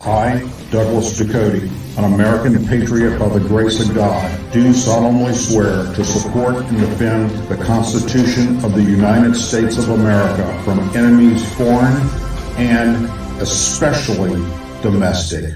I, Douglas Ducote, an American patriot by the grace of God, do solemnly swear to support and defend the Constitution of the United States of America from enemies foreign and especially domestic.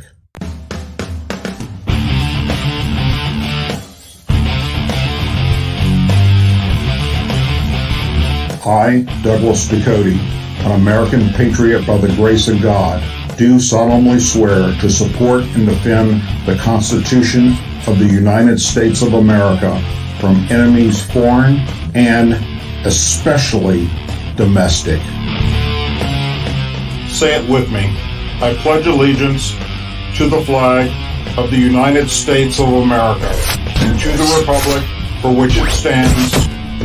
I, Douglas Ducote, an American patriot by the grace of God, do solemnly swear to support and defend the Constitution of the United States of America from enemies foreign and especially domestic. Say it with me. I pledge allegiance to the flag of the United States of America and to the republic for which it stands,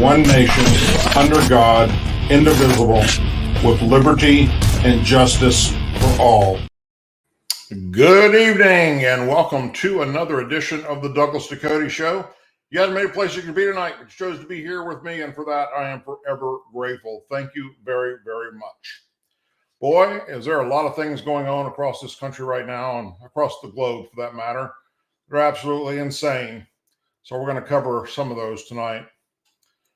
one nation, under God, indivisible, with liberty and justice for all. Good evening and welcome to another edition of the Douglas Ducote Show. You haven't made a place you can be tonight, but you chose to be here with me, and for that I am forever grateful. Thank you very, very much. Boy, is there a lot of things going on across this country right now, and across the globe for that matter. They're absolutely insane. So we're going to cover some of those tonight. I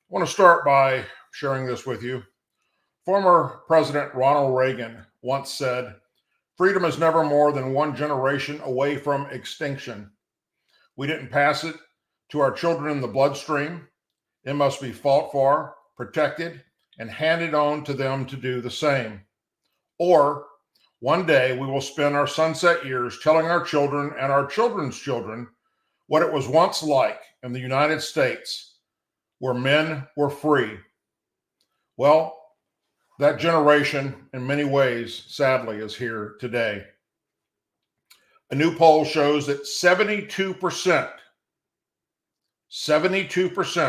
want to start by sharing this with you. Former President Ronald Reagan once said, "Freedom is never more than one generation away from extinction. We didn't pass it to our children in the bloodstream. It must be fought for, protected, and handed on to them to do the same. Or one day we will spend our sunset years telling our children and our children's children what it was once like in the United States, where men were free." Well, that generation, in many ways, sadly, is here today. A new poll shows that 72%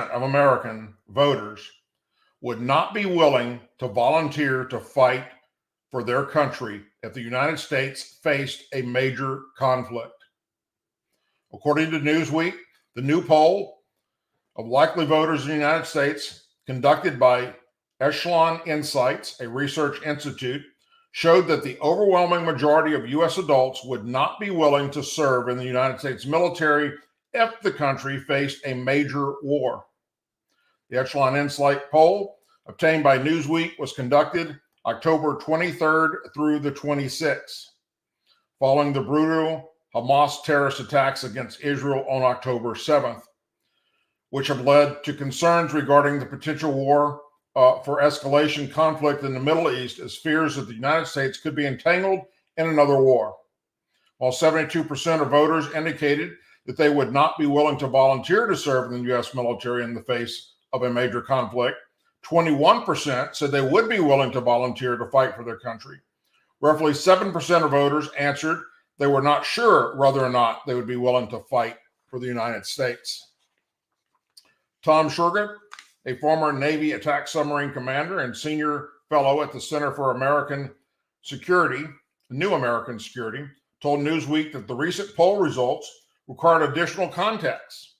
of American voters would not be willing to volunteer to fight for their country if the United States faced a major conflict. According to Newsweek, the new poll of likely voters in the United States, conducted by Echelon Insights, a research institute, showed that the overwhelming majority of U.S. adults would not be willing to serve in the United States military if the country faced a major war. The Echelon Insight poll, obtained by Newsweek, was conducted October 23rd through the 26th, following the brutal Hamas terrorist attacks against Israel on October 7th, which have led to concerns regarding the potential war for escalation conflict in the Middle East, as fears that the United States could be entangled in another war. While 72% of voters indicated that they would not be willing to volunteer to serve in the U.S. military in the face of a major conflict, 21% said they would be willing to volunteer to fight for their country. Roughly 7% of voters answered they were not sure whether or not they would be willing to fight for the United States. Tom Shergott, a former Navy attack submarine commander and senior fellow at the Center for American Security, New American Security, told Newsweek that the recent poll results required additional context.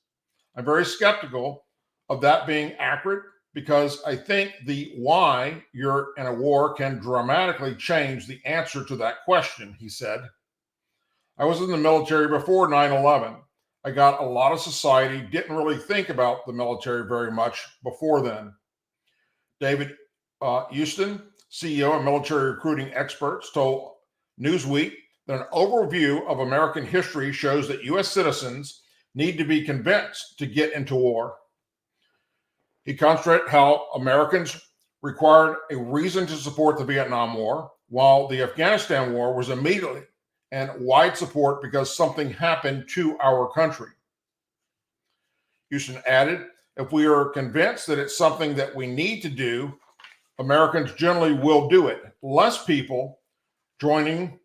I'm very skeptical of that being accurate because I think the why you're in a war can dramatically change the answer to that question, he said. "I was in the military before 9/11. I got a lot of society, didn't really think about the military very much before then." David Houston, CEO of Military Recruiting Experts, told Newsweek that an overview of American history shows that U.S. citizens need to be convinced to get into war. He concentrated how Americans required a reason to support the Vietnam War, while the Afghanistan War was immediately and wide support because something happened to our country. Houston added, "If we are convinced that it's something that we need to do, Americans generally will do it. Less people joining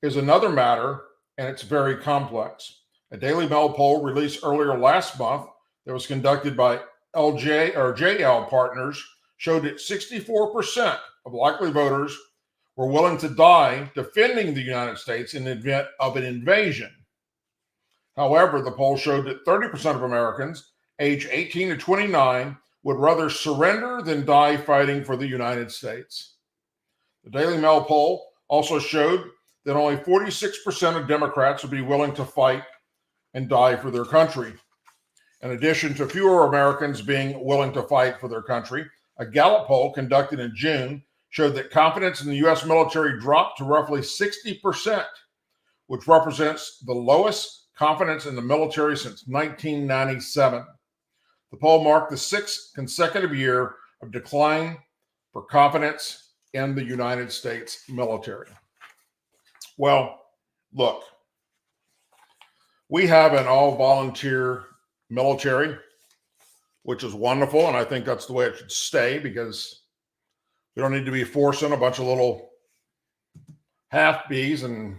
is another matter, and it's very complex." A Daily Mail poll released earlier last month that was conducted by JL Partners showed that 64% of likely voters were willing to die defending the United States in the event of an invasion. However, the poll showed that 30% of Americans aged 18 to 29 would rather surrender than die fighting for the United States. The Daily Mail poll also showed that only 46% of Democrats would be willing to fight and die for their country. In addition to fewer Americans being willing to fight for their country, a Gallup poll conducted in June showed that confidence in the U.S. military dropped to roughly 60%, which represents the lowest confidence in the military since 1997. The poll marked the 6th consecutive year of decline for confidence in the United States military. Well, look, we have an all-volunteer military, which is wonderful, and I think that's the way it should stay, because we don't need to be forcing a bunch of little half-bees and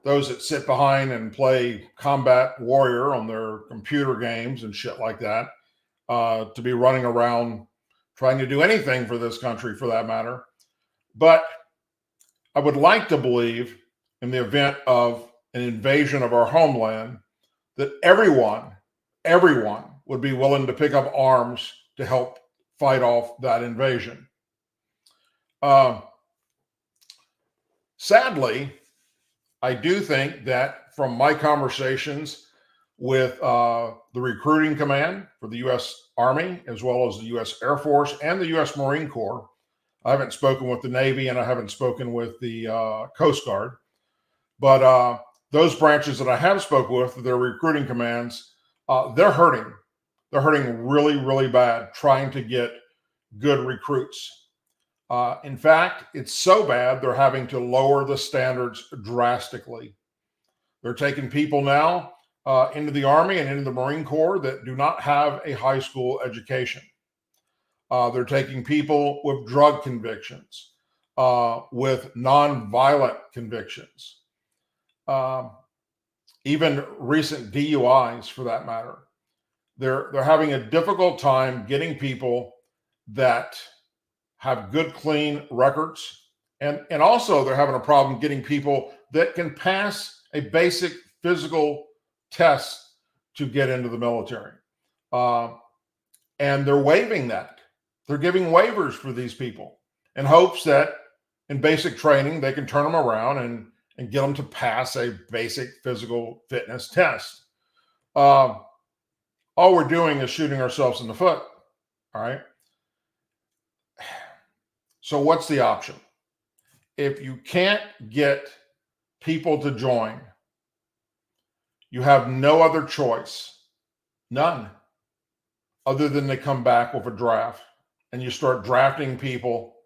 those that sit behind and play combat warrior on their computer games and shit like that to be running around trying to do anything for this country, for that matter. But I would like to believe, in the event of an invasion of our homeland, that everyone would be willing to pick up arms to help fight off that invasion. Sadly, I do think that from my conversations with the recruiting command for the U.S. Army, as well as the U.S. Air Force and the U.S. Marine Corps, I haven't spoken with the Navy and I haven't spoken with the Coast Guard, but those branches that I have spoken with, their recruiting commands, they're hurting. They're hurting really, really bad trying to get good recruits. In fact, it's so bad they're having to lower the standards drastically. They're taking people now into the Army and into the Marine Corps that do not have a high school education. They're taking people with drug convictions, with nonviolent convictions, even recent DUIs for that matter. They're having a difficult time getting people that have good, clean records. And also they're having a problem getting people that can pass a basic physical test to get into the military. And they're waiving that. They're giving waivers for these people in hopes that in basic training, they can turn them around and get them to pass a basic physical fitness test. All we're doing is shooting ourselves in the foot. All right. So what's the option? If you can't get people to join, you have no other choice, none, other than to come back with a draft. And you start drafting people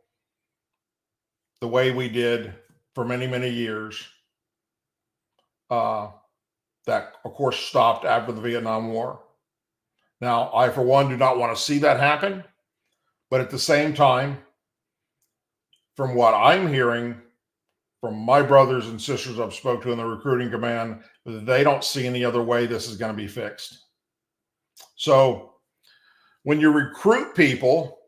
the way we did for many, many years. That, of course, stopped after the Vietnam War. Now, I, for one, do not want to see that happen. But at the same time, from what I'm hearing from my brothers and sisters I've spoke to in the recruiting command, they don't see any other way this is going to be fixed. So when you recruit people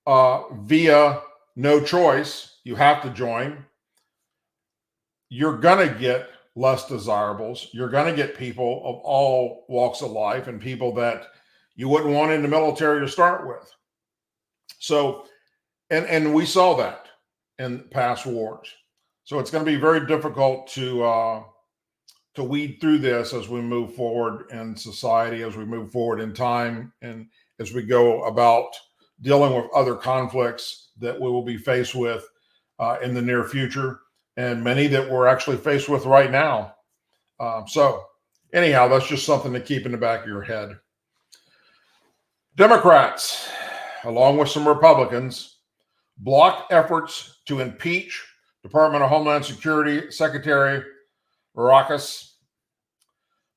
via no choice, you have to join, you're going to get less desirables. You're going to get people of all walks of life and people that you wouldn't want in the military to start with. So, and we saw that in past wars. So it's going to be very difficult to weed through this as we move forward in society, as we move forward in time, and as we go about dealing with other conflicts that we will be faced with in the near future, and many that we're actually faced with right now. So anyhow, that's just something to keep in the back of your head. Democrats, along with some Republicans, blocked efforts to impeach Department of Homeland Security Secretary Mayorkas.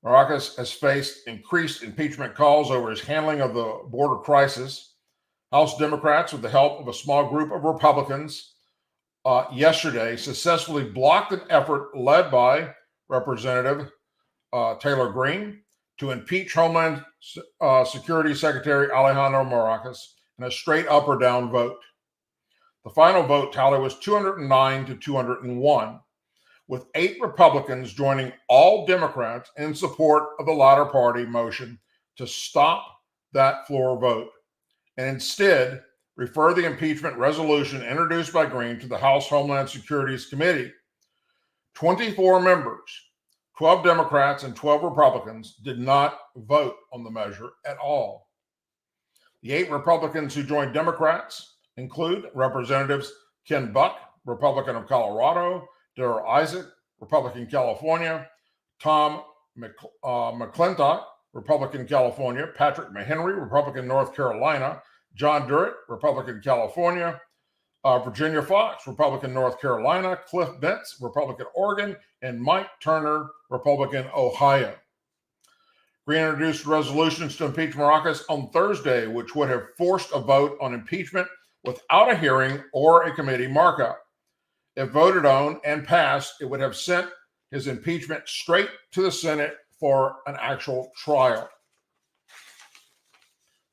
Mayorkas has faced increased impeachment calls over his handling of the border crisis. House Democrats, with the help of a small group of Republicans, yesterday successfully blocked an effort led by Representative Taylor Greene to impeach Homeland Security Secretary Alejandro Mayorkas in a straight up or down vote. The final vote tally was 209 to 201, with 8 Republicans joining all Democrats in support of the latter party motion to stop that floor vote and instead refer the impeachment resolution introduced by Greene to the House Homeland Security's committee. 24 members, 12 Democrats and 12 Republicans, did not vote on the measure at all. The 8 Republicans who joined Democrats include Representatives Ken Buck, Republican of Colorado, Darrell Isaac, Republican California, Tom McClintock, Republican California, Patrick McHenry, Republican North Carolina, John Durrett, Republican California, Virginia Fox, Republican North Carolina, Cliff Bentz, Republican Oregon, and Mike Turner, Republican Ohio. Green introduced resolutions to impeach Mayorkas on Thursday, which would have forced a vote on impeachment without a hearing or a committee markup. If voted on and passed, it would have sent his impeachment straight to the Senate for an actual trial.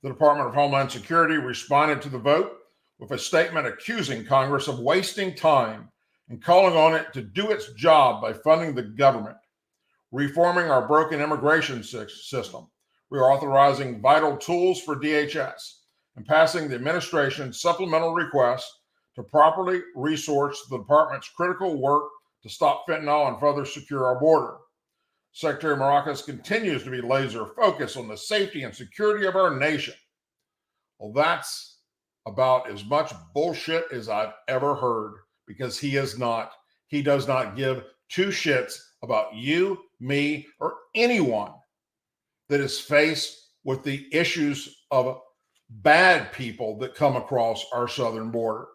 The Department of Homeland Security responded to the vote with a statement accusing Congress of wasting time and calling on it to do its job by funding the government, reforming our broken immigration system, reauthorizing vital tools for DHS, and passing the administration's supplemental request to properly resource the department's critical work to stop fentanyl and further secure our border. Secretary Mayorkas continues to be laser focused on the safety and security of our nation. Well, that's about as much bullshit as I've ever heard, because he is not. He does not give two shits about you, me, or anyone that is faced with the issues of bad people that come across our southern border.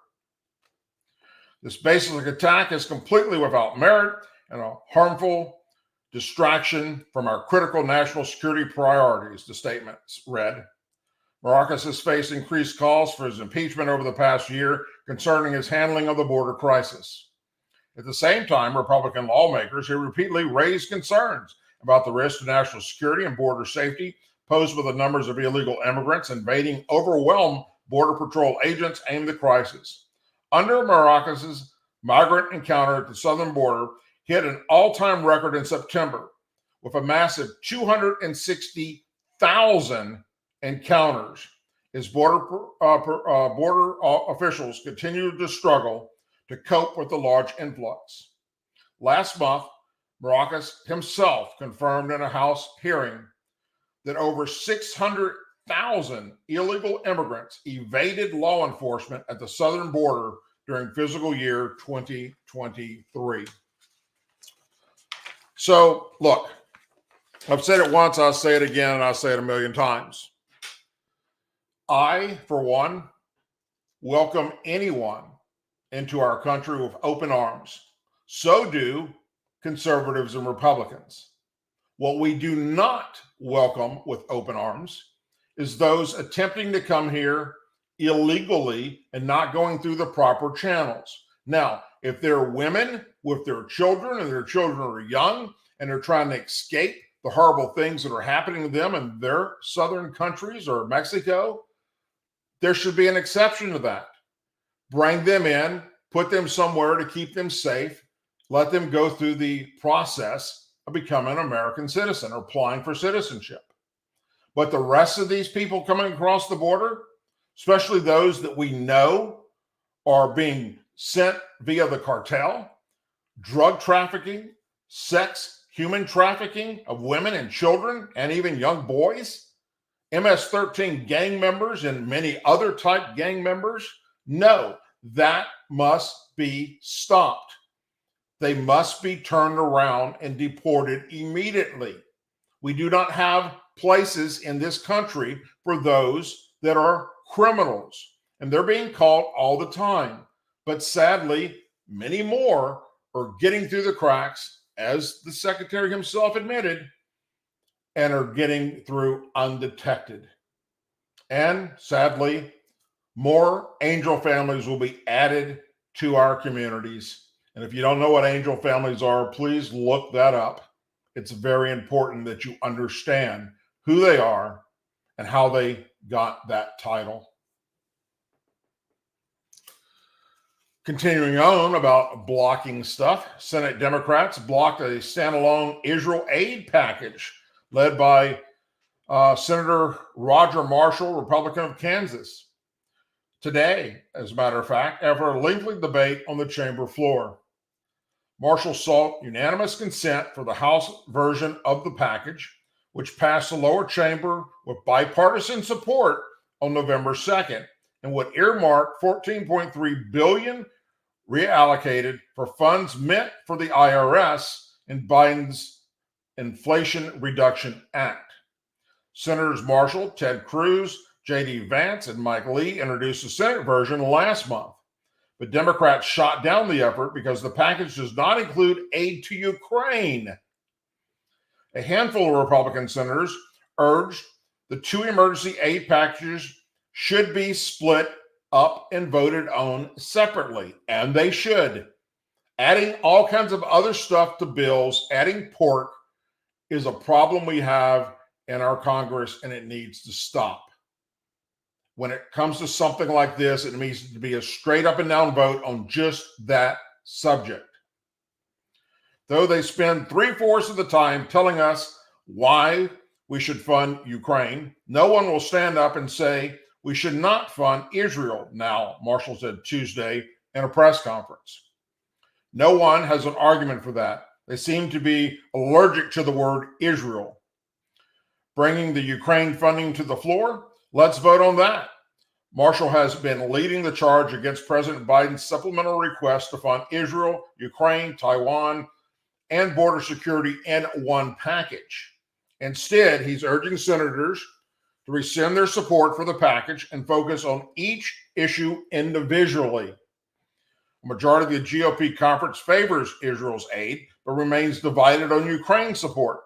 This baseless attack is completely without merit and a harmful distraction from our critical national security priorities, the statement read. Mayorkas has faced increased calls for his impeachment over the past year concerning his handling of the border crisis. At the same time, Republican lawmakers have repeatedly raised concerns about the risk to national security and border safety posed with the numbers of illegal immigrants invading overwhelm Border Patrol agents aimed at crisis. Under Mayorkas' migrant encounter at the southern border hit an all-time record in September with a massive 260,000 encounters as border officials continue to struggle to cope with the large influx. Last month, Mayorkas himself confirmed in a House hearing that over 600,000 illegal immigrants evaded law enforcement at the southern border during fiscal year 2023. So, look, I've said it once, I'll say it again, and I'll say it a million times. I, for one, welcome anyone into our country with open arms. So do conservatives and Republicans. What we do not welcome with open arms is those attempting to come here illegally and not going through the proper channels. Now, if they're women with their children and their children are young and they're trying to escape the horrible things that are happening to them in their southern countries or Mexico, there should be an exception to that. Bring them in, put them somewhere to keep them safe, let them go through the process of becoming an American citizen or applying for citizenship. But the rest of these people coming across the border, especially those that we know are being sent via the cartel, drug trafficking, sex, human trafficking of women and children, and even young boys, MS-13 gang members and many other type gang members, no, that must be stopped. They must be turned around and deported immediately. We do not have places in this country for those that are criminals, and they're being caught all the time. But sadly, many more are getting through the cracks, as the secretary himself admitted, and are getting through undetected. And sadly, more angel families will be added to our communities. And if you don't know what angel families are, please look that up. It's very important that you understand who they are and how they got that title. Continuing on about blocking stuff, Senate Democrats blocked a standalone Israel aid package led by Senator Roger Marshall, Republican of Kansas, today, as a matter of fact, after a lengthy debate on the chamber floor. Marshall sought unanimous consent for the House version of the package, which passed the lower chamber with bipartisan support on November 2nd and would earmark $14.3 billion reallocated for funds meant for the IRS in Biden's Inflation Reduction Act. Senators Marshall, Ted Cruz, J.D. Vance, and Mike Lee introduced the Senate version last month, but Democrats shot down the effort because the package does not include aid to Ukraine. A handful of Republican senators urged the two emergency aid packages should be split up and voted on separately, and they should. Adding all kinds of other stuff to bills, adding pork, is a problem we have in our Congress, and it needs to stop. When it comes to something like this, it needs to be a straight up and down vote on just that subject. Though they spend 3/4 of the time telling us why we should fund Ukraine, no one will stand up and say we should not fund Israel now, Marshall said Tuesday in a press conference. No one has an argument for that. They seem to be allergic to the word Israel. Bringing the Ukraine funding to the floor, let's vote on that. Marshall has been leading the charge against President Biden's supplemental request to fund Israel, Ukraine, Taiwan, and border security in one package. Instead, he's urging senators to rescind their support for the package and focus on each issue individually. A majority of the GOP conference favors Israel's aid, but remains divided on Ukraine support.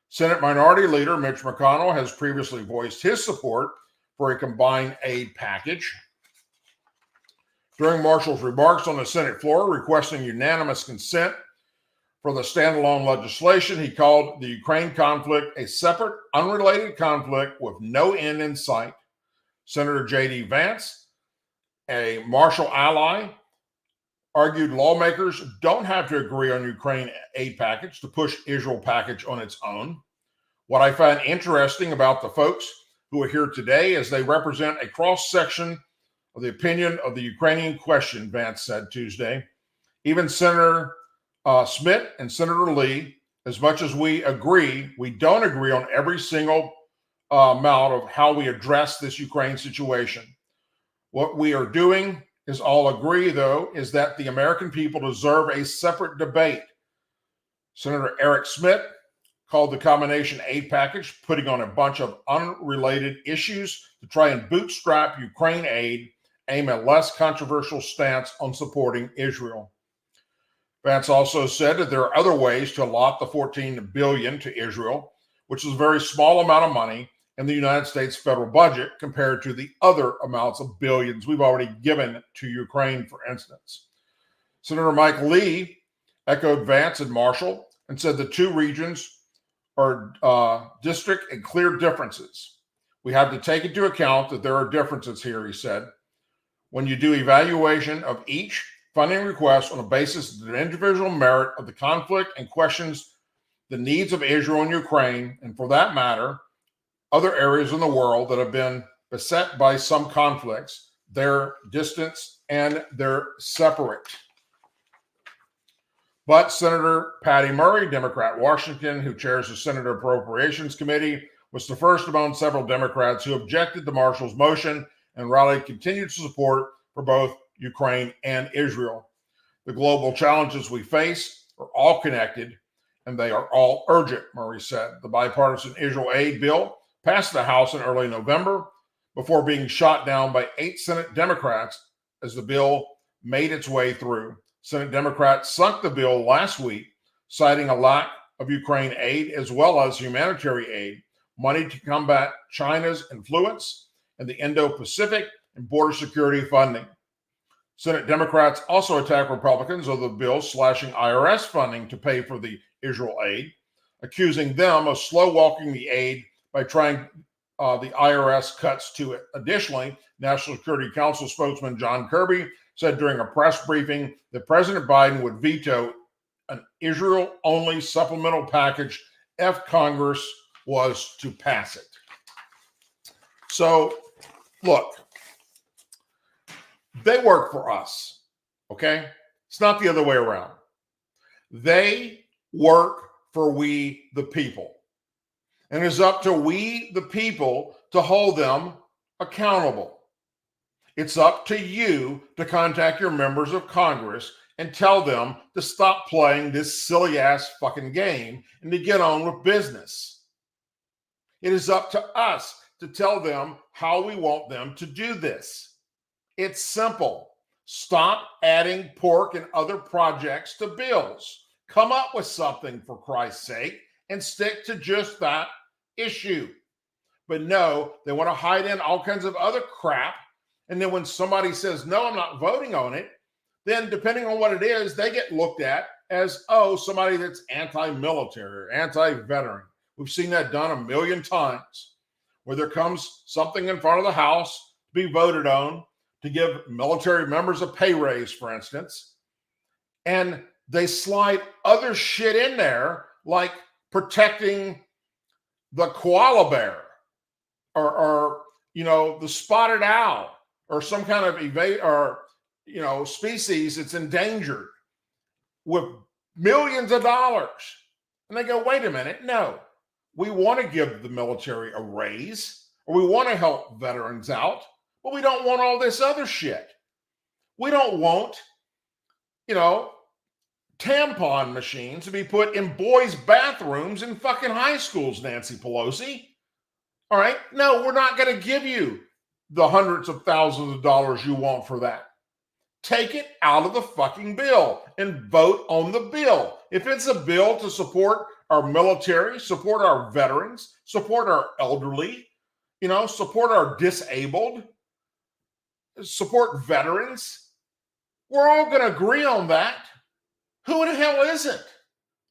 Senate Minority Leader Mitch McConnell has previously voiced his support for a combined aid package. During Marshall's remarks on the Senate floor requesting unanimous consent for the standalone legislation, he called the Ukraine conflict a separate, unrelated conflict with no end in sight. Senator J.D. Vance, a Marshall ally, argued lawmakers don't have to agree on Ukraine aid package to push Israel package on its own. What I find interesting about the folks who are here today is they represent a cross-section of the opinion of the Ukrainian question, Vance said Tuesday. Even Senator Smith and Senator Lee, as much as we agree, we don't agree on every single amount of how we address this Ukraine situation. What we are doing is all agree, though, is that the American people deserve a separate debate. Senator Eric Smith called the combination aid package putting on a bunch of unrelated issues to try and bootstrap Ukraine aid, aim at less controversial stance on supporting Israel. Vance also said that there are other ways to allot the $14 billion to Israel, which is a very small amount of money in the United States federal budget compared to the other amounts of billions we've already given to Ukraine, for instance. Senator Mike Lee echoed Vance and Marshall and said the two regions are distinct and clear differences. We have to take into account that there are differences here, he said. When you do evaluation of each funding request on a basis of the individual merit of the conflict and questions the needs of Israel and Ukraine, and for that matter, other areas in the world that have been beset by some conflicts, they're distant and they're separate. But Senator Patty Murray, Democrat Washington, who chairs the Senate Appropriations Committee, was the first among several Democrats who objected to Marshall's motion and rallied continued support for both Ukraine and Israel. The global challenges we face are all connected, and they are all urgent, Murray said. The bipartisan Israel aid bill passed the House in early November before being shot down by 8 Senate Democrats as the bill made its way through. Senate Democrats sunk the bill last week, citing a lack of Ukraine aid as well as humanitarian aid, money to combat China's influence in the Indo-Pacific, and border security funding. Senate Democrats also attacked Republicans over the bill slashing IRS funding to pay for the Israel aid, accusing them of slow-walking the aid by trying the IRS cuts to it. Additionally, National Security Council spokesman John Kirby said during a press briefing that President Biden would veto an Israel-only supplemental package if Congress was to pass it. So, look, they work for us, okay? It's not the other way around. They work for we the people. And it's up to we the people to hold them accountable. It's up to you to contact your members of Congress and tell them to stop playing this silly ass fucking game and to get on with business. It is up to us to tell them how we want them to do this. It's simple. Stop adding pork and other projects to bills. Come up with something, for Christ's sake, and stick to just that issue. But no, they want to hide in all kinds of other crap. And then when somebody says, no, I'm not voting on it, then depending on what it is, they get looked at as, oh, somebody that's anti-military or anti-veteran. We've seen that done a million times, where there comes something in front of the House to be voted on to give military members a pay raise, for instance. And they slide other shit in there, like protecting the koala bear or the spotted owl or some kind of species that's endangered with millions of dollars. And they go, wait a minute, no, we want to give the military a raise or we want to help veterans out, but we don't want all this other shit. We don't want, tampon machines to be put in boys' bathrooms in fucking high schools, Nancy Pelosi. All right? No, we're not going to give you the hundreds of thousands of dollars you want for that. Take it out of the fucking bill and vote on the bill. If it's a bill to support our military, support our veterans, support our elderly, support our disabled, support veterans, we're all going to agree on that. Who the hell isn't?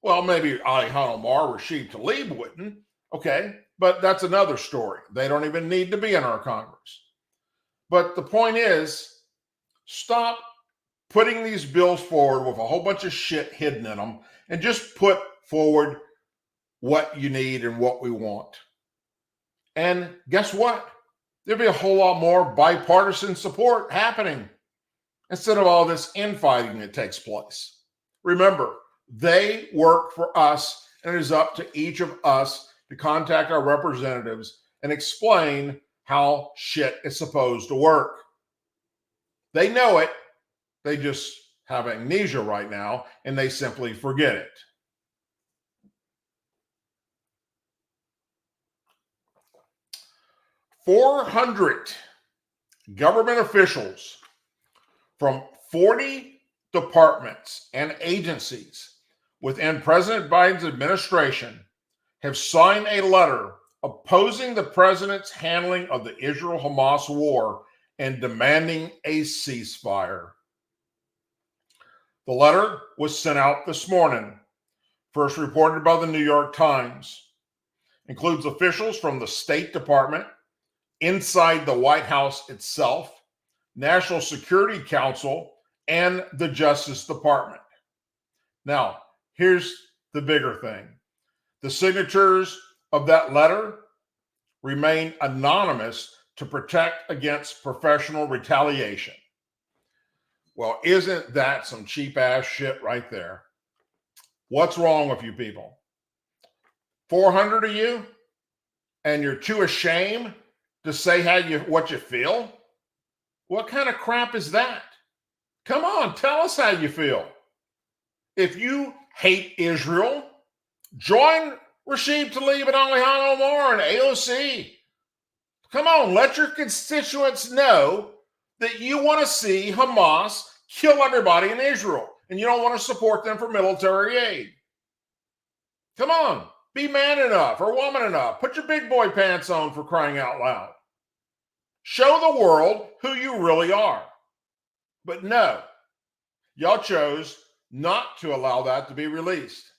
Well, maybe Ilhan Omar or Rashid Tlaib wouldn't. Okay, but that's another story. They don't even need to be in our Congress. But the point is, stop putting these bills forward with a whole bunch of shit hidden in them and just put forward what you need and what we want. And guess what? There'll be a whole lot more bipartisan support happening instead of all this infighting that takes place. Remember, they work for us, and it is up to each of us to contact our representatives and explain how shit is supposed to work. They know it. They just have amnesia right now, and they simply forget it. "400 government officials from 40 departments and agencies within President Biden's administration have signed a letter opposing the president's handling of the Israel-Hamas war and demanding a ceasefire. The letter was sent out this morning, first reported by the New York Times. Includes officials from the State Department, inside the White House itself, National Security Council, and the Justice Department. Now, here's the bigger thing. The signatures of that letter remain anonymous to protect against professional retaliation. Well, isn't that some cheap ass shit right there? What's wrong with you people? 400 of you, and you're too ashamed to say what you feel? What kind of crap is that? Come on, tell us how you feel. If you hate Israel, join Rashid Tlaib and Ilhan Omar and AOC. Come on, let your constituents know that you want to see Hamas kill everybody in Israel and you don't want to support them for military aid. Come on, be man enough or woman enough. Put your big boy pants on, for crying out loud. Show the world who you really are. But no, y'all chose not to allow that to be released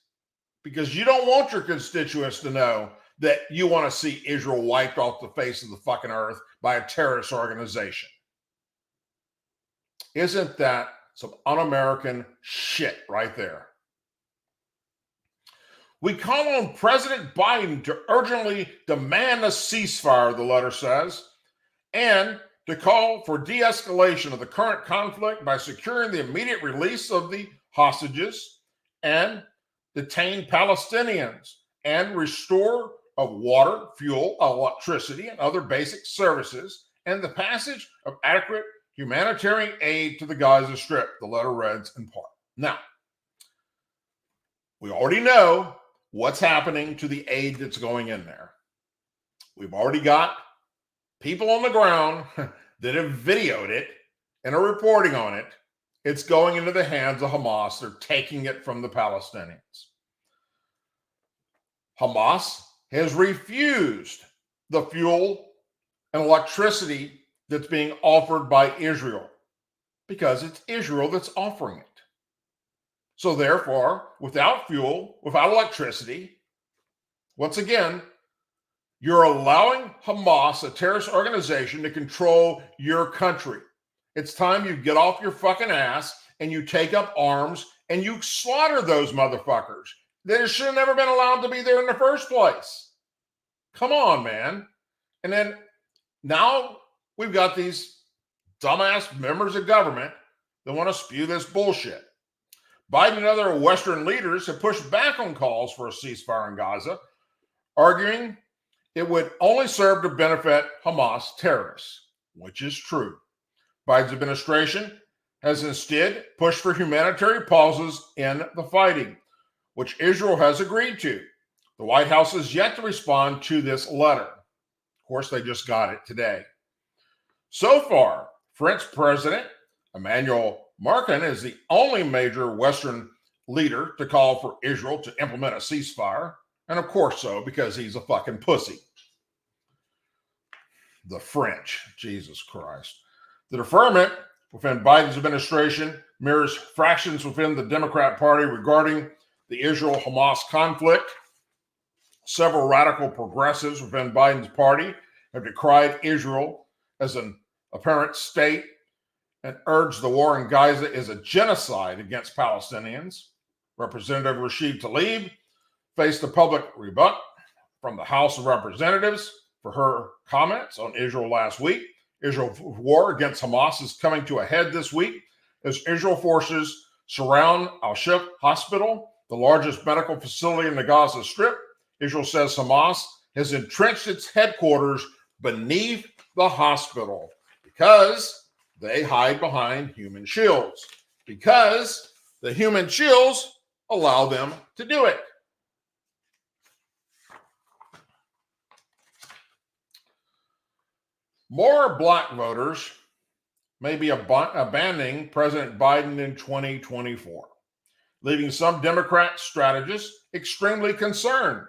because you don't want your constituents to know that you want to see Israel wiped off the face of the fucking earth by a terrorist organization. Isn't that some un-American shit right there? We call on President Biden to urgently demand a ceasefire, the letter says, and to call for de-escalation of the current conflict by securing the immediate release of the hostages and detain Palestinians and restore of water, fuel, electricity, and other basic services, and the passage of adequate humanitarian aid to the Gaza Strip, the letter reads in part. Now, we already know what's happening to the aid that's going in there. We've already got people on the ground that have videoed it and are reporting on it. It's going into the hands of Hamas. They're taking it from the Palestinians. Hamas has refused the fuel and electricity that's being offered by Israel because it's Israel that's offering it. So therefore, without fuel, without electricity, once again, you're allowing Hamas, a terrorist organization, to control your country. It's time you get off your fucking ass and you take up arms and you slaughter those motherfuckers. They should have never been allowed to be there in the first place. Come on, man. And then now we've got these dumbass members of government that want to spew this bullshit. Biden and other Western leaders have pushed back on calls for a ceasefire in Gaza, arguing it would only serve to benefit Hamas terrorists, which is true. Biden's administration has instead pushed for humanitarian pauses in the fighting, which Israel has agreed to. The White House has yet to respond to this letter. Of course, they just got it today. So far, French President Emmanuel Macron is the only major Western leader to call for Israel to implement a ceasefire. And of course so, because he's a fucking pussy. The French, Jesus Christ. The deferment within Biden's administration mirrors fractions within the Democrat Party regarding the Israel-Hamas conflict. Several radical progressives within Biden's party have decried Israel as an apparent state and urged the war in Gaza is a genocide against Palestinians. Representative Rashid Tlaib faced a public rebuke from the House of Representatives for her comments on Israel last week. Israel's war against Hamas is coming to a head this week as Israel forces surround Al-Shifa Hospital, the largest medical facility in the Gaza Strip. Israel says Hamas has entrenched its headquarters beneath the hospital because they hide behind human shields, because the human shields allow them to do it. More black voters may be abandoning President Biden in 2024, leaving some Democrat strategists extremely concerned.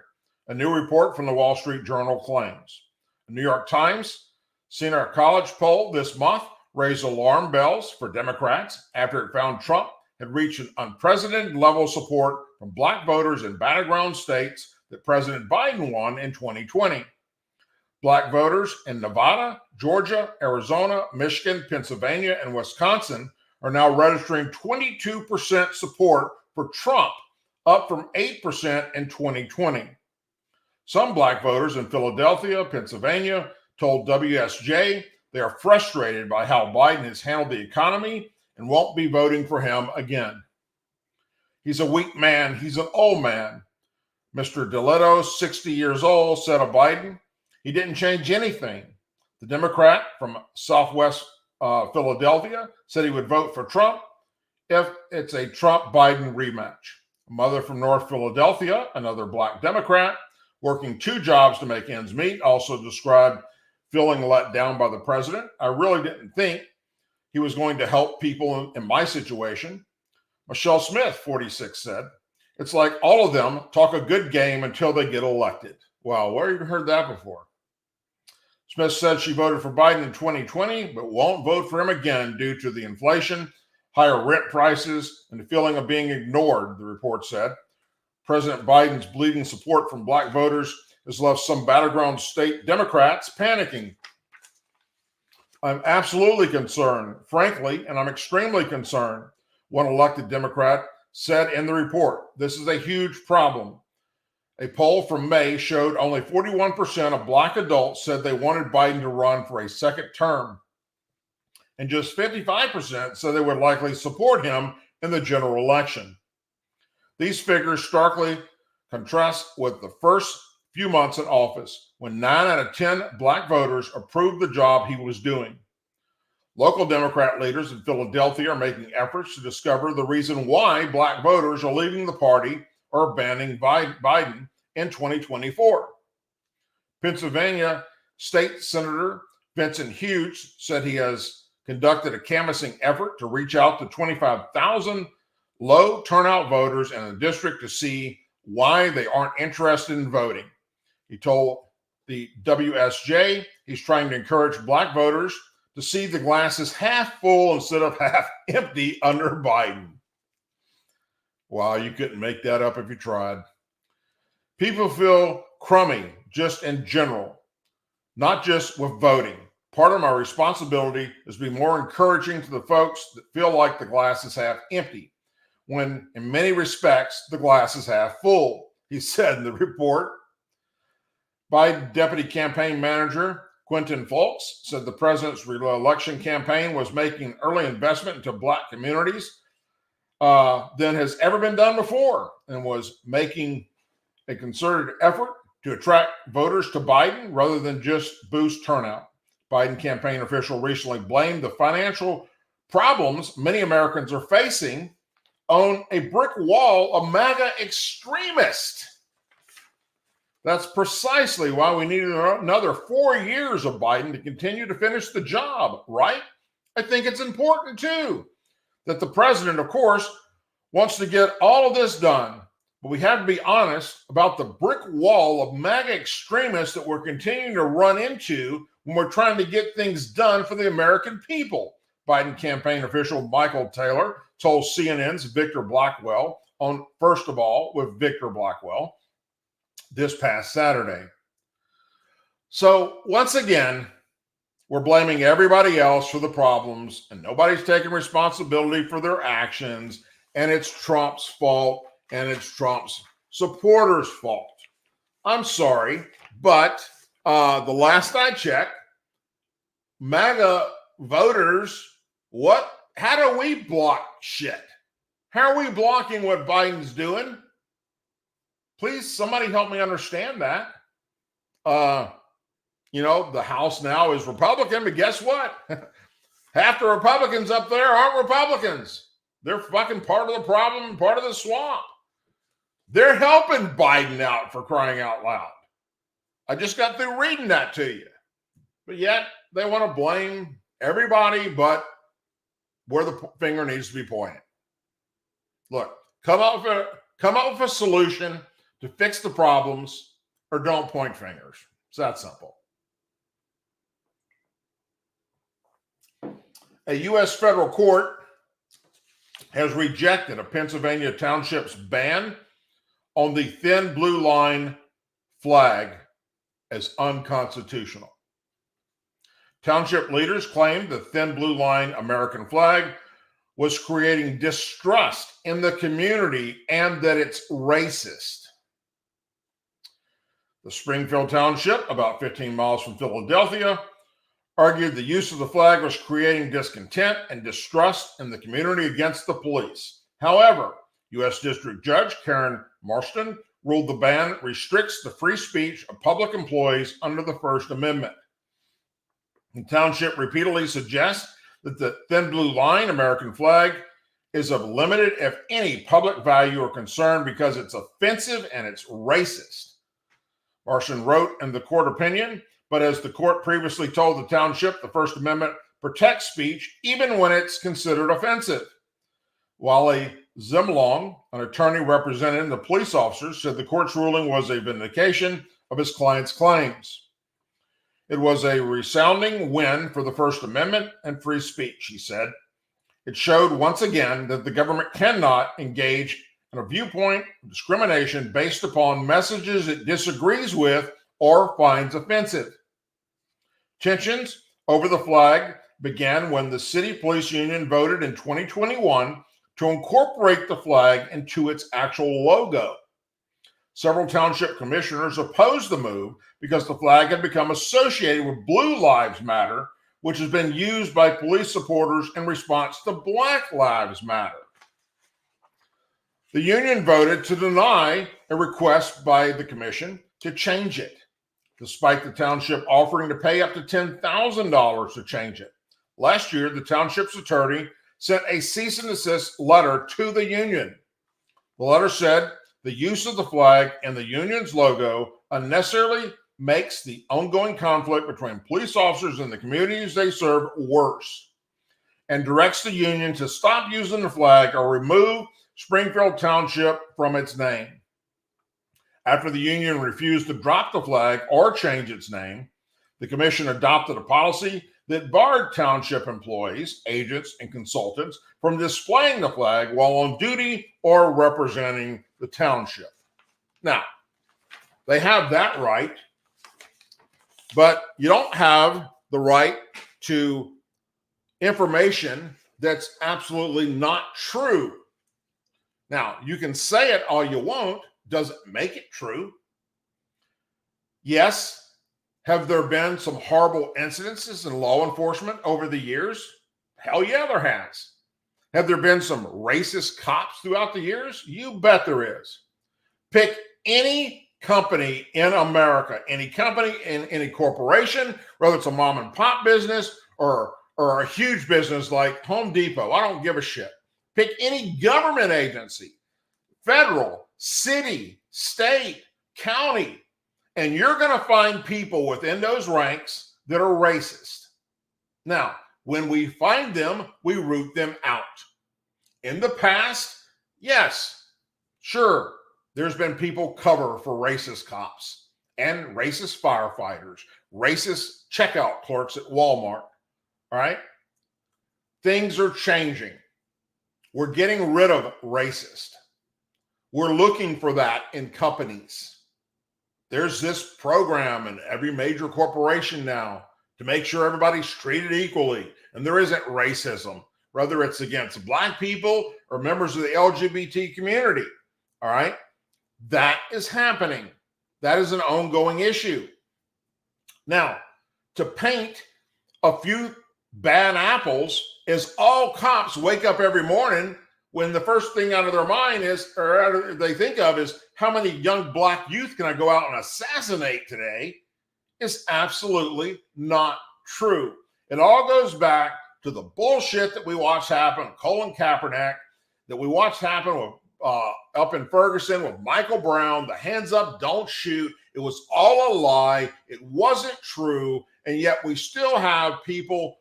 A new report from the Wall Street Journal claims. The New York Times Senior College poll this month raised alarm bells for Democrats after it found Trump had reached an unprecedented level of support from black voters in battleground states that President Biden won in 2020. Black voters in Nevada, Georgia, Arizona, Michigan, Pennsylvania, and Wisconsin are now registering 22% support for Trump, up from 8% in 2020. Some black voters in Philadelphia, Pennsylvania, told WSJ they are frustrated by how Biden has handled the economy and won't be voting for him again. He's a weak man. He's an old man. Mr. DeLetto, 60 years old, said of Biden, he didn't change anything. The Democrat from Southwest Philadelphia said he would vote for Trump if it's a Trump-Biden rematch. A mother from North Philadelphia, another black Democrat, working two jobs to make ends meet, also described feeling let down by the president. I really didn't think he was going to help people in my situation. Michelle Smith, 46, said, it's like all of them talk a good game until they get elected. Wow, where have you heard that before? Smith said she voted for Biden in 2020, but won't vote for him again due to the inflation, higher rent prices, and the feeling of being ignored, the report said. President Biden's bleeding support from black voters has left some battleground state Democrats panicking. I'm absolutely concerned, frankly, and I'm extremely concerned, one elected Democrat said in the report. This is a huge problem. A poll from May showed only 41% of black adults said they wanted Biden to run for a second term, and just 55% said they would likely support him in the general election. These figures starkly contrast with the first few months in office, when 9 out of 10 black voters approved the job he was doing. Local Democrat leaders in Philadelphia are making efforts to discover the reason why black voters are leaving the party or abandoning Biden in 2024. Pennsylvania State Senator Vincent Hughes said he has conducted a canvassing effort to reach out to 25,000 low turnout voters in the district to see why they aren't interested in voting. He told the WSJ he's trying to encourage black voters to see the glass is half full instead of half empty under Biden. Wow, you couldn't make that up if you tried. People feel crummy just in general, not just with voting. Part of my responsibility is to be more encouraging to the folks that feel like the glass is half empty, when in many respects, the glass is half full, he said in the report. Biden Deputy Campaign Manager Quentin Fulks said the president's re-election campaign was making an early investment into black communities than has ever been done before, and was making a concerted effort to attract voters to Biden rather than just boost turnout. Biden campaign official recently blamed the financial problems many Americans are facing on a brick wall of MAGA extremists. That's precisely why we need another 4 years of Biden to continue to finish the job, right? I think it's important, too, that the president, of course, wants to get all of this done. But we have to be honest about the brick wall of MAGA extremists that we're continuing to run into when we're trying to get things done for the American people. Biden campaign official Michael Taylor told CNN's Victor Blackwell on First of All with Victor Blackwell this past Saturday. So once again, we're blaming everybody else for the problems, and nobody's taking responsibility for their actions, and it's Trump's fault, and it's Trump's supporters' fault. I'm sorry, but the last I checked, MAGA voters, how do we block shit? How are we blocking what Biden's doing? Please, somebody help me understand that. The House now is Republican, but guess what? Half the Republicans up there aren't Republicans. They're fucking part of the problem, part of the swamp. They're helping Biden out, for crying out loud. I just got through reading that to you. But yet, they want to blame everybody but where the finger needs to be pointed. Look, come up with a solution to fix the problems, or don't point fingers. It's that simple. A U.S. federal court has rejected a Pennsylvania township's ban on the thin blue line flag as unconstitutional. Township leaders claimed the thin blue line American flag was creating distrust in the community and that it's racist. The Springfield Township, about 15 miles from Philadelphia, argued the use of the flag was creating discontent and distrust in the community against the police. However, U.S. District Judge Karen Marston ruled the ban restricts the free speech of public employees under the First Amendment. The township repeatedly suggests that the thin blue line American flag is of limited, if any, public value or concern because it's offensive and it's racist. Marston wrote in the court opinion, but as the court previously told the township, the First Amendment protects speech even when it's considered offensive. Wally Zimlong, an attorney representing the police officers, said the court's ruling was a vindication of his client's claims. It was a resounding win for the First Amendment and free speech, he said. It showed once again that the government cannot engage in a viewpoint of discrimination based upon messages it disagrees with or finds offensive. Tensions over the flag began when the city police union voted in 2021 to incorporate the flag into its actual logo. Several township commissioners opposed the move because the flag had become associated with Blue Lives Matter, which has been used by police supporters in response to Black Lives Matter. The union voted to deny a request by the commission to change it, despite the township offering to pay up to $10,000 to change it. Last year, the township's attorney sent a cease and desist letter to the union. The letter said the use of the flag and the union's logo unnecessarily makes the ongoing conflict between police officers and the communities they serve worse, and directs the union to stop using the flag or remove Springfield Township from its name. After the union refused to drop the flag or change its name, the commission adopted a policy that barred township employees, agents, and consultants from displaying the flag while on duty or representing the township. Now, they have that right, but you don't have the right to information that's absolutely not true. Now, you can say it all you want. Does it make it true? Yes. Have there been some horrible incidences in law enforcement over the years? Hell yeah, there has. Have there been some racist cops throughout the years? You bet there is. Pick any company in America, any company in any corporation, whether it's a mom and pop business or a huge business like Home Depot. I don't give a shit. Pick any government agency, federal, city, state, county, and you're going to find people within those ranks that are racist. Now, when we find them, we root them out. In the past, yes, sure, there's been people cover for racist cops and racist firefighters, racist checkout clerks at Walmart. All right? Things are changing. We're getting rid of racist. We're looking for that in companies. There's this program in every major corporation now to make sure everybody's treated equally. And there isn't racism, whether it's against Black people or members of the LGBT community. All right? That is happening. That is an ongoing issue. Now, to paint a few bad apples is all cops wake up every morning when the first thing out of their mind is, or they think of is, how many young Black youth can I go out and assassinate today, is absolutely not true. It all goes back to the bullshit that we watched happen with Colin Kaepernick, that we watched happen with up in Ferguson with Michael Brown, the hands up, don't shoot. It was all a lie. It wasn't true. And yet we still have people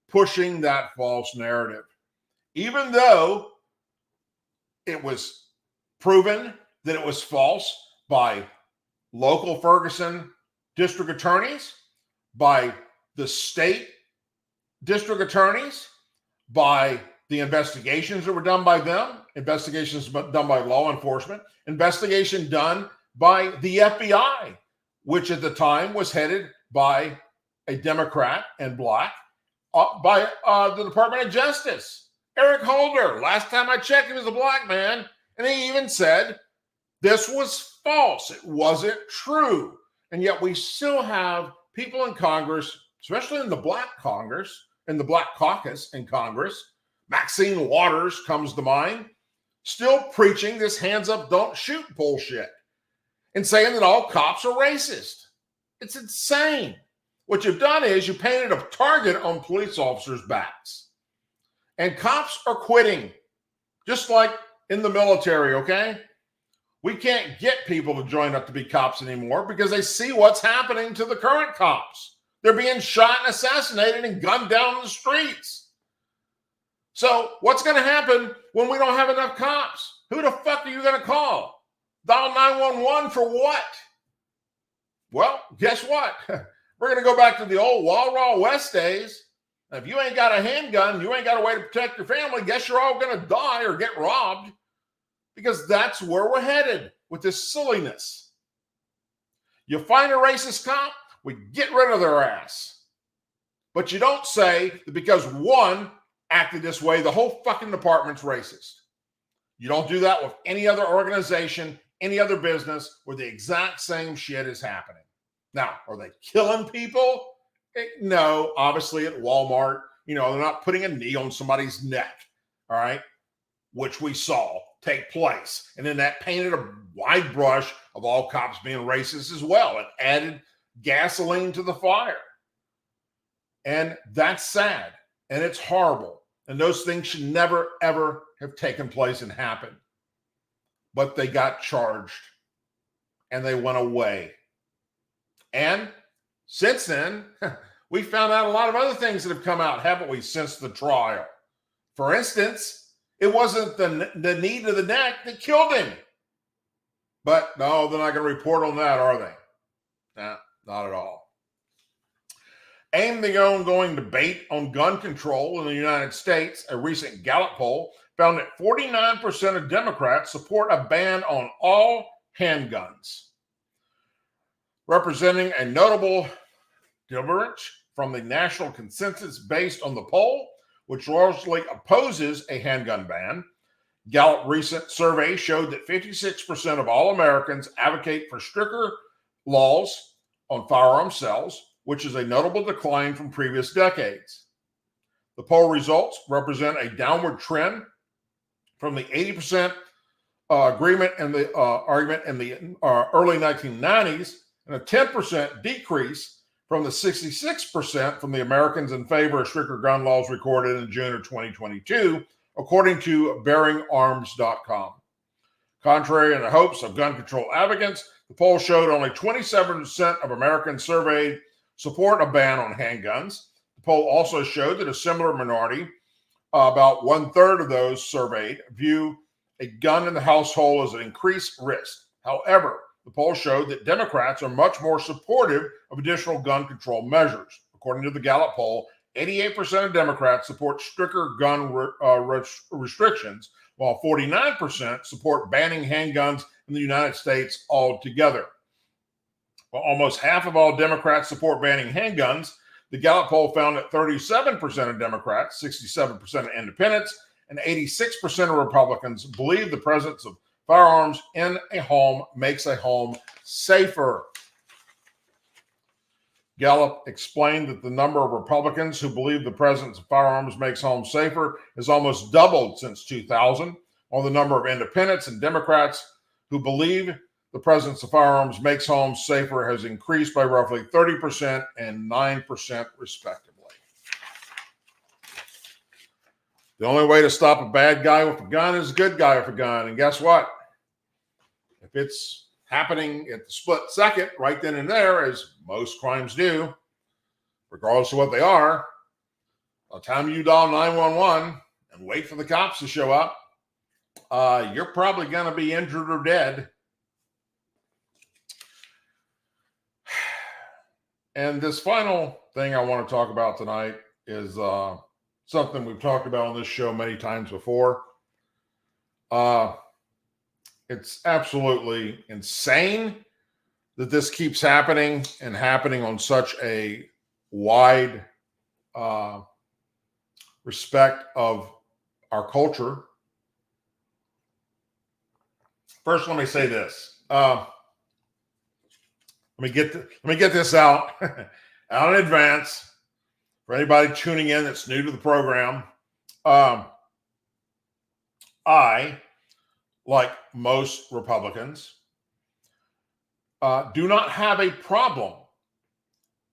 pushing that false narrative. Even though it was proven that it was false by local Ferguson district attorneys, by the state district attorneys, by the investigations that were done by them, investigations done by law enforcement, investigation done by the FBI, which at the time was headed by a Democrat and Black, by the Department of Justice. Eric Holder, last time I checked, he was a Black man, and he even said this was false. It wasn't true. And yet we still have people in Congress, especially in the Black Congress, in the Black caucus in Congress, Maxine Waters comes to mind, still preaching this hands up, don't shoot bullshit and saying that all cops are racist. It's insane. What you've done is you painted a target on police officers' backs. And cops are quitting, just like in the military, okay? We can't get people to join up to be cops anymore because they see what's happening to the current cops. They're being shot and assassinated and gunned down in the streets. So what's going to happen when we don't have enough cops? Who the fuck are you going to call? Dial 911 for what? Well, guess what? We're going to go back to the old Wild West days. If you ain't got a handgun, you ain't got a way to protect your family, guess you're all going to die or get robbed, because that's where we're headed with this silliness. You find a racist cop, we get rid of their ass. But you don't say that because one acted this way, the whole fucking department's racist. You don't do that with any other organization, any other business where the exact same shit is happening. Now, are they killing people? No, obviously at Walmart, they're not putting a knee on somebody's neck, all right, which we saw take place. And then that painted a wide brush of all cops being racist as well. It added gasoline to the fire. And that's sad. And it's horrible. And those things should never, ever have taken place and happened. But they got charged. And they went away. And since then, we found out a lot of other things that have come out, haven't we, since the trial? For instance, it wasn't the knee to the neck that killed him. But no, they're not going to report on that, are they? Nah, not at all. Aimed the ongoing debate on gun control in the United States, a recent Gallup poll found that 49% of Democrats support a ban on all handguns, representing a notable divergence from the national consensus based on the poll, which largely opposes a handgun ban. Gallup recent survey showed that 56% of all Americans advocate for stricter laws on firearm sales, which is a notable decline from previous decades. The poll results represent a downward trend from the 80% agreement and the argument in the early 1990s, and a 10% decrease from the 66% from the Americans in favor of stricter gun laws recorded in June of 2022, according to bearingarms.com. Contrary to the hopes of gun control advocates, the poll showed only 27% of Americans surveyed support a ban on handguns. The poll also showed that a similar minority, about 1/3 of those surveyed, view a gun in the household as an increased risk. However, the poll showed that Democrats are much more supportive of additional gun control measures. According to the Gallup poll, 88% of Democrats support stricter gun restrictions, while 49% support banning handguns in the United States altogether. While almost half of all Democrats support banning handguns, the Gallup poll found that 37% of Democrats, 67% of independents, and 86% of Republicans believe the presence of firearms in a home makes a home safer. Gallup explained that the number of Republicans who believe the presence of firearms makes homes safer has almost doubled since 2000, while the number of independents and Democrats who believe the presence of firearms makes homes safer has increased by roughly 30% and 9% respectively. The only way to stop a bad guy with a gun is a good guy with a gun. And guess what? If it's happening at the split second, right then and there, as most crimes do, regardless of what they are, by the time you dial 911 and wait for the cops to show up, you're probably going to be injured or dead. And this final thing I want to talk about tonight is something we've talked about on this show many times before. It's absolutely insane that this keeps happening and happening on such a wide respect of our culture. First, let me say this. Let me get this out in advance for anybody tuning in that's new to the program. I, like most Republicans, do not have a problem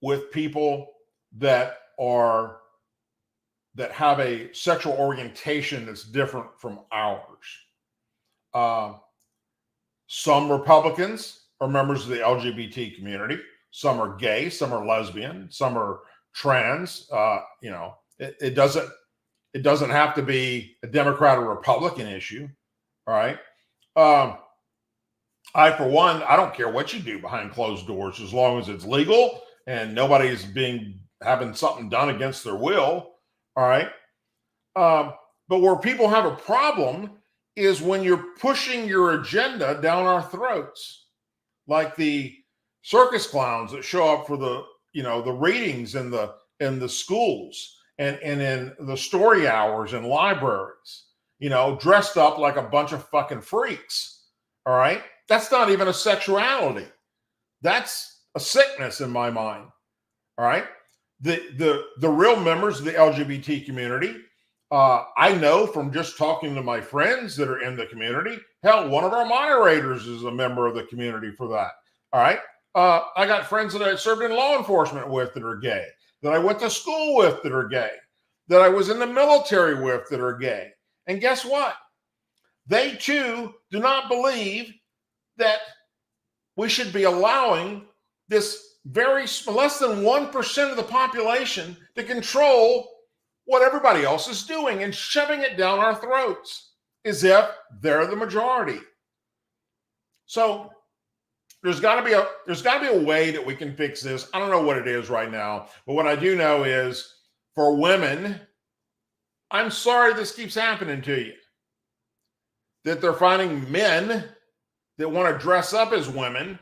with people that have a sexual orientation that's different from ours. Some Republicans are members of the LGBT community. Some are gay, some are lesbian, some are trans. It doesn't have to be a Democrat or Republican issue. All right. I, for one, I don't care what you do behind closed doors as long as it's legal and nobody's having something done against their will. All right. But where people have a problem is when you're pushing your agenda down our throats, like the circus clowns that show up for the readings in the schools and in the story hours in libraries, dressed up like a bunch of fucking freaks. All right. That's not even a sexuality. That's a sickness in my mind. All right. The real members of the LGBT community I know from just talking to my friends that are in the community, hell, one of our moderators is a member of the community for that. All right. I got friends that I served in law enforcement with that are gay, that I went to school with that are gay, that I was in the military with that are gay. And guess what? They too do not believe that we should be allowing this less than 1% of the population to control what everybody else is doing and shoving it down our throats as if they're the majority. So there's got to be a way that we can fix this. I don't know what it is right now, but what I do know is for women, I'm sorry this keeps happening to you, that they're finding men that want to dress up as women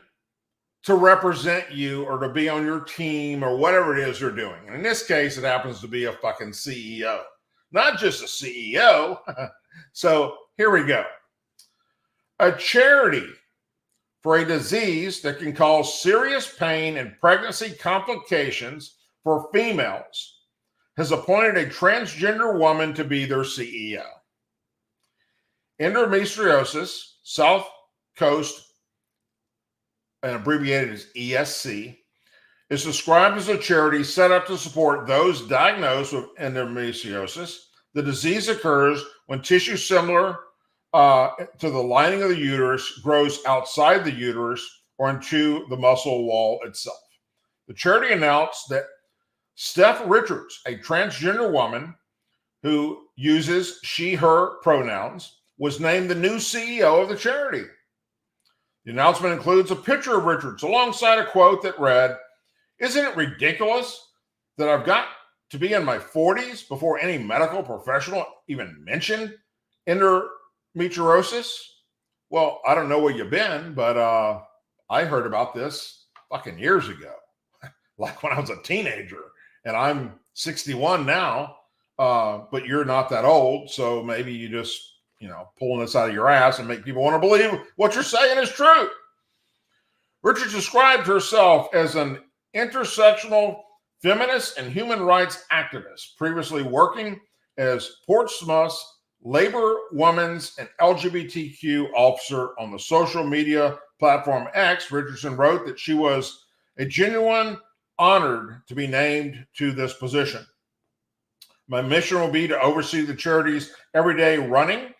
to represent you or to be on your team or whatever it is you're doing. And in this case, it happens to be a fucking CEO, not just a CEO. So here we go. A charity for a disease that can cause serious pain and pregnancy complications for females has appointed a transgender woman to be their CEO. Endometriosis, South Coast, and abbreviated as ESC, is described as a charity set up to support those diagnosed with endometriosis. The disease occurs when tissue similar to the lining of the uterus grows outside the uterus or into the muscle wall itself. The charity announced that Steph Richards, a transgender woman who uses she, her pronouns, was named the new CEO of the charity. The announcement includes a picture of Richards alongside a quote that read, "Isn't it ridiculous that I've got to be in my 40s before any medical professional even mentioned endometriosis?" Well, I don't know where you've been, but I heard about this fucking years ago, like when I was a teenager, and I'm 61 now, but you're not that old, so maybe you just pulling this out of your ass and make people want to believe what you're saying is true. Richards described herself as an intersectional feminist and human rights activist, previously working as Portsmouth's labor, women's, and LGBTQ officer on the social media platform X. Richardson wrote that she was a genuine honored to be named to this position. My mission will be to oversee the charity's everyday running,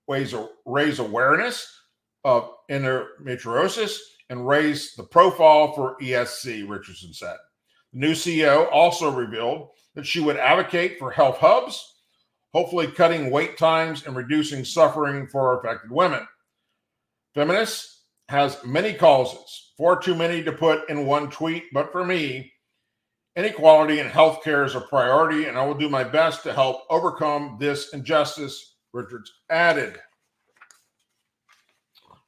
raise awareness of endometriosis, and raise the profile for ESC, Richardson said. The new CEO also revealed that she would advocate for health hubs, hopefully cutting wait times and reducing suffering for affected women. Feminist has many causes, far too many to put in one tweet, but for me, inequality in healthcare is a priority, and I will do my best to help overcome this injustice, Richards added.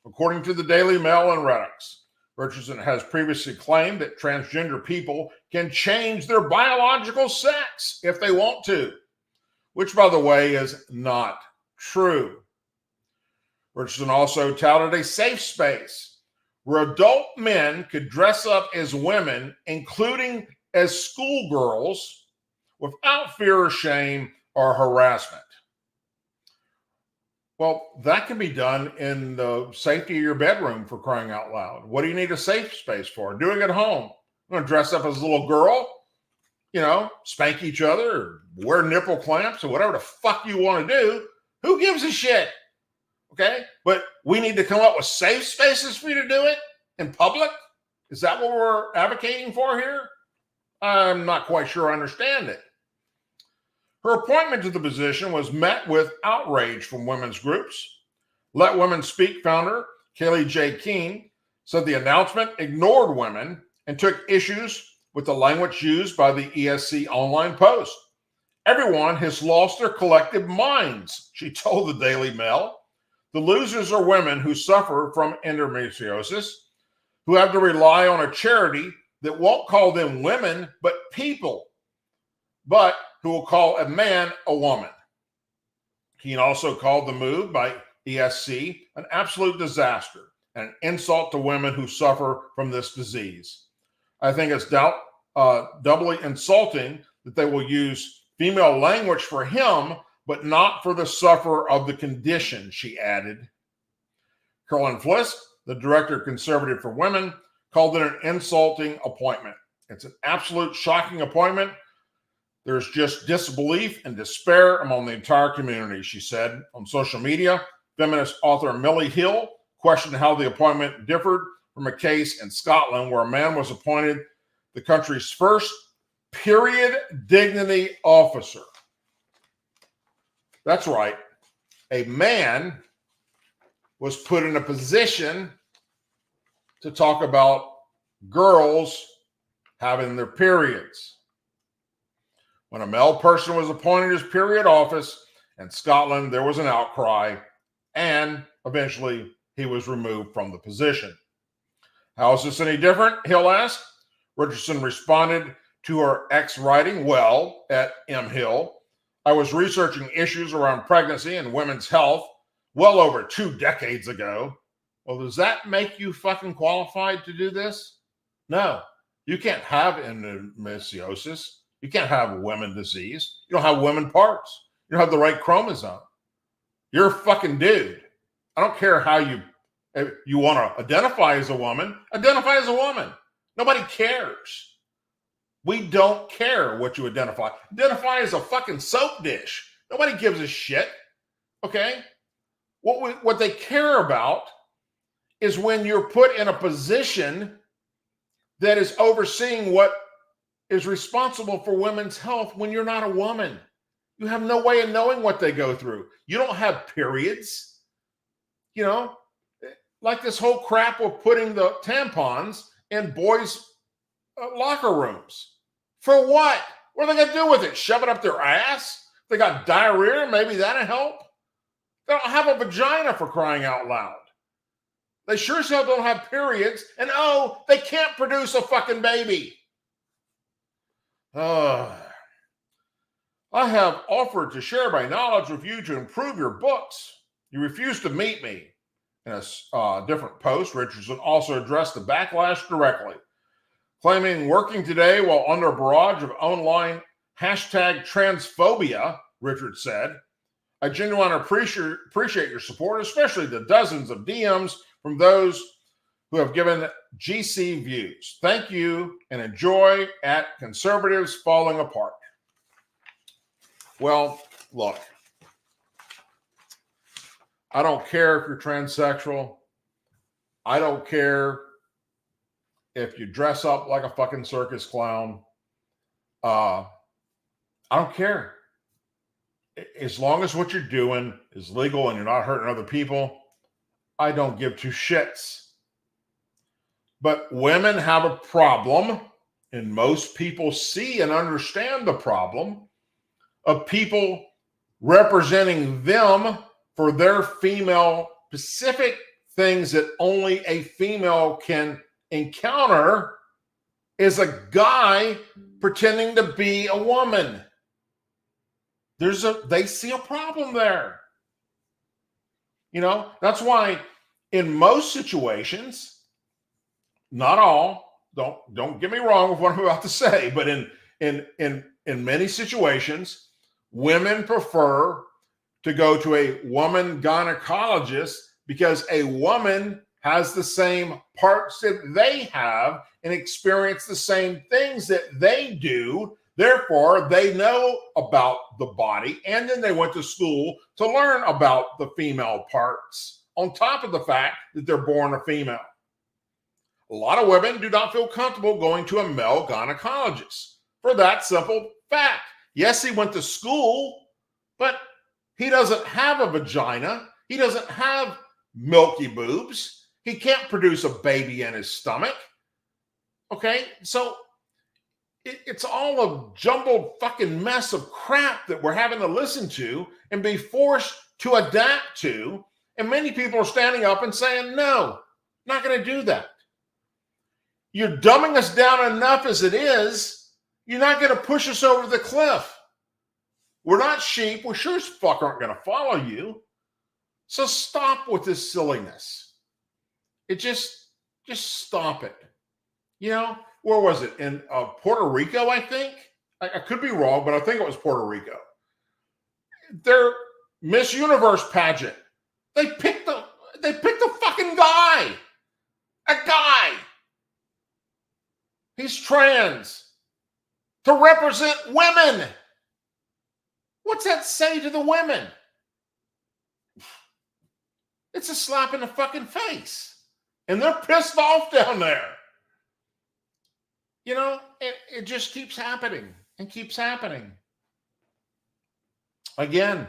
According to the Daily Mail and Reddix, Richardson has previously claimed that transgender people can change their biological sex if they want to, which, by the way, is not true. Richardson also touted a safe space where adult men could dress up as women, including as schoolgirls, without fear or shame or harassment. Well, that can be done in the safety of your bedroom, for crying out loud. What do you need a safe space for? Do it at home. I'm going to dress up as a little girl, spank each other, or wear nipple clamps, or whatever the fuck you want to do. Who gives a shit? Okay? But we need to come up with safe spaces for you to do it in public? Is that what we're advocating for here? I'm not quite sure I understand it. Her appointment to the position was met with outrage from women's groups. Let Women Speak founder Kaylee J. Keene said the announcement ignored women and took issues with the language used by the ESC online post. Everyone has lost their collective minds, she told the Daily Mail. The losers are women who suffer from endometriosis, who have to rely on a charity that won't call them women, but people, but who will call a man a woman. Keene also called the move by ESC an absolute disaster and an insult to women who suffer from this disease. I think it's doubly insulting that they will use female language for him, but not for the sufferer of the condition, she added. Carolyn Flisk, the director of Conservative for Women, called it an insulting appointment. It's an absolute shocking appointment. There's just disbelief and despair among the entire community, she said. On social media, feminist author Millie Hill questioned how the appointment differed from a case in Scotland where a man was appointed the country's first period dignity officer. That's right. A man was put in a position to talk about girls having their periods. When a male person was appointed as period office in Scotland, there was an outcry, and eventually he was removed from the position. How is this any different? Hill asked. Richardson responded to her ex writing, well, at M. Hill, I was researching issues around pregnancy and women's health well over 2 decades ago. Well, does that make you fucking qualified to do this? No. You can't have endometriosis. You can't have women disease. You don't have women parts. You don't have the right chromosome. You're a fucking dude. I don't care how if you want to identify as a woman, identify as a woman. Nobody cares. We don't care what you identify. Identify as a fucking soap dish. Nobody gives a shit. Okay? What they care about is when you're put in a position that is overseeing what is responsible for women's health when you're not a woman. You have no way of knowing what they go through. You don't have periods. You know, like this whole crap of putting the tampons in boys' locker rooms. For what? What are they going to do with it? Shove it up their ass? They got diarrhea? Maybe that'll help. They don't have a vagina, for crying out loud. They sure as hell don't have periods. And oh, they can't produce a fucking baby. I have offered to share my knowledge with you to improve your books. You refuse to meet me. In a different post, Richardson also addressed the backlash directly, claiming working today while under a barrage of online hashtag transphobia, Richard said, I genuinely appreciate your support, especially the dozens of DMs from those who have given GC views. Thank you and enjoy at Conservatives Falling Apart. Well, look, I don't care if you're transsexual. I don't care if you dress up like a fucking circus clown. I don't care. As long as what you're doing is legal and you're not hurting other people, I don't give two shits. But women have a problem, and most people see and understand the problem of people representing them for their female specific things that only a female can encounter is a guy pretending to be a woman. They see a problem there. You know, that's why in most situations, not all, don't get me wrong with what I'm about to say, but in many situations, women prefer to go to a woman gynecologist because a woman has the same parts that they have and experience the same things that they do. Therefore, they know about the body, and then they went to school to learn about the female parts, on top of the fact that they're born a female. A lot of women do not feel comfortable going to a male gynecologist for that simple fact. Yes, he went to school, but he doesn't have a vagina. He doesn't have milky boobs. He can't produce a baby in his stomach. Okay, so it's all a jumbled fucking mess of crap that we're having to listen to and be forced to adapt to. And many people are standing up and saying, no, not going to do that. You're dumbing us down enough as it is. You're not going to push us over the cliff. We're not sheep. We sure as fuck aren't going to follow you. So stop with this silliness. It just stop it. You know, where was it? In Puerto Rico, I think. I could be wrong, but I think it was Puerto Rico. their Miss Universe pageant. They picked the fucking guy. A guy. He's trans. To represent women. What's that say to the women? It's a slap in the fucking face. And they're pissed off down there. You know, it just keeps happening and keeps happening. Again,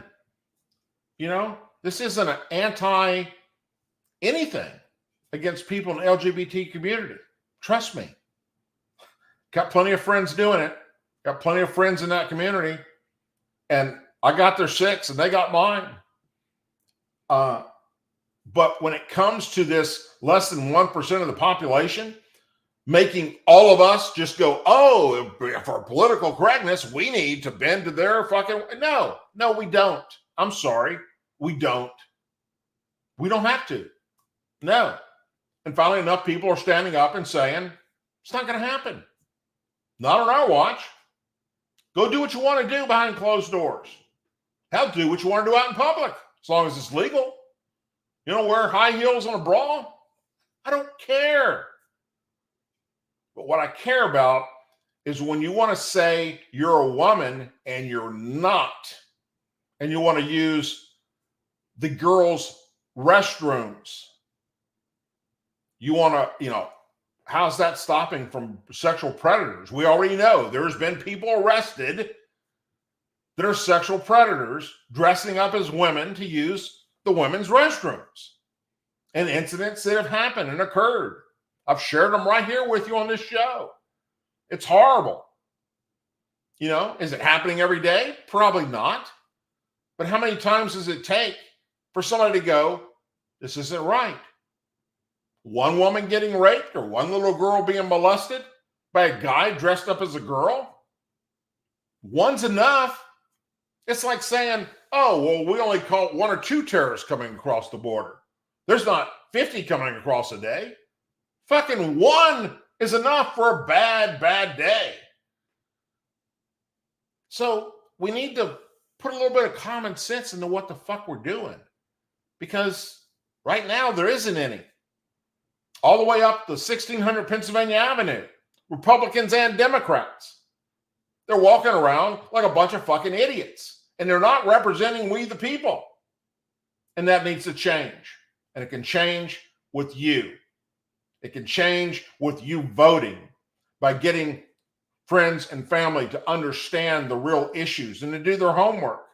you know, this isn't an anti-anything against people in the LGBT community. Trust me. Got plenty of friends doing it. Got plenty of friends in that community. And I got their 6 and they got mine. But when it comes to this less than 1% of the population, making all of us just go, oh, for political correctness, we need to bend to their fucking... No, we don't. I'm sorry. We don't. We don't have to. No. And finally, enough people are standing up and saying, it's not going to happen. Not on our watch. Go do what you want to do behind closed doors. Hell, do what you want to do out in public, as long as it's legal. You know, wear high heels and a bra? I don't care. But what I care about is when you want to say you're a woman and you're not, and you want to use the girls' restrooms. You want to, you know, how's that stopping from sexual predators? We already know there's been people arrested that are sexual predators dressing up as women to use the women's restrooms, and incidents that have happened and occurred. I've shared them right here with you on this show. It's horrible. You know, is it happening every day? Probably not. But how many times does it take for somebody to go, this isn't right? One woman getting raped or one little girl being molested by a guy dressed up as a girl? One's enough. It's like saying, oh, well, we only caught 1 or 2 terrorists coming across the border. There's not 50 coming across a day. Fucking 1 is enough for a bad, bad day. So we need to put a little bit of common sense into what the fuck we're doing. Because right now there isn't any. All the way up the 1600 Pennsylvania Avenue, Republicans and Democrats. They're walking around like a bunch of fucking idiots. And they're not representing we the people. And that needs to change. And it can change with you. It can change with you voting by getting friends and family to understand the real issues and to do their homework.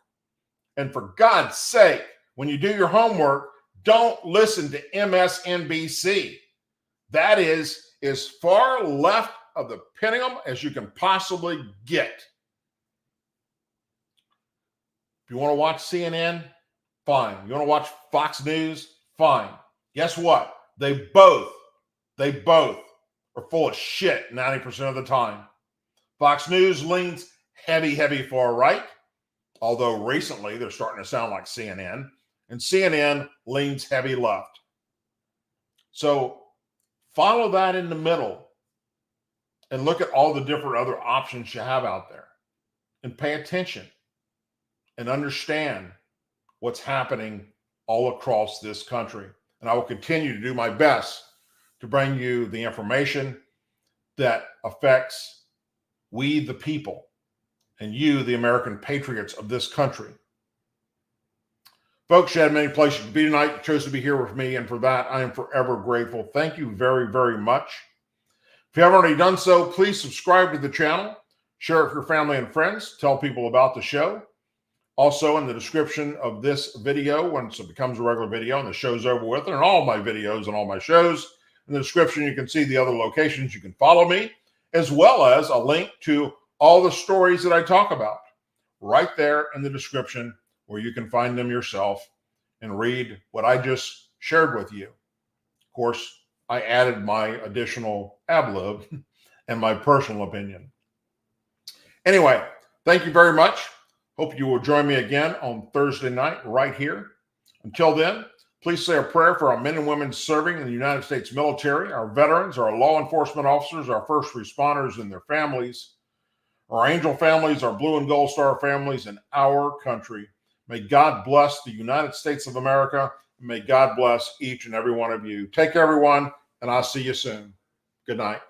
And for God's sake, when you do your homework, don't listen to MSNBC. That is as far left of the pendulum as you can possibly get. If you want to watch CNN, fine. You want to watch Fox News, fine. Guess what? They both are full of shit 90% of the time. Fox News leans heavy far right, although recently they're starting to sound like CNN, and CNN leans heavy left. So follow that in the middle and look at all the different other options you have out there and pay attention and understand what's happening all across this country. And I will continue to do my best to bring you the information that affects we the people and you, the American patriots of this country. Folks, you had many places to be tonight. You chose to be here with me, and for that, I am forever grateful. Thank you very, very much. If you haven't already done so, please subscribe to the channel, share it with your family and friends, tell people about the show. Also, in the description of this video, once it becomes a regular video and the show's over with, and in all my videos and all my shows, in the description, you can see the other locations you can follow me, as well as a link to all the stories that I talk about right there in the description, where you can find them yourself and read what I just shared with you. Of course, I added my additional ad lib and my personal opinion. Anyway, thank you very much. Hope you will join me again on Thursday night right here. Until then, please say a prayer for our men and women serving in the United States military, our veterans, our law enforcement officers, our first responders and their families, our angel families, our blue and gold star families, and our country. May God bless the United States of America. May God bless each and every one of you. Take care, everyone, and I'll see you soon. Good night.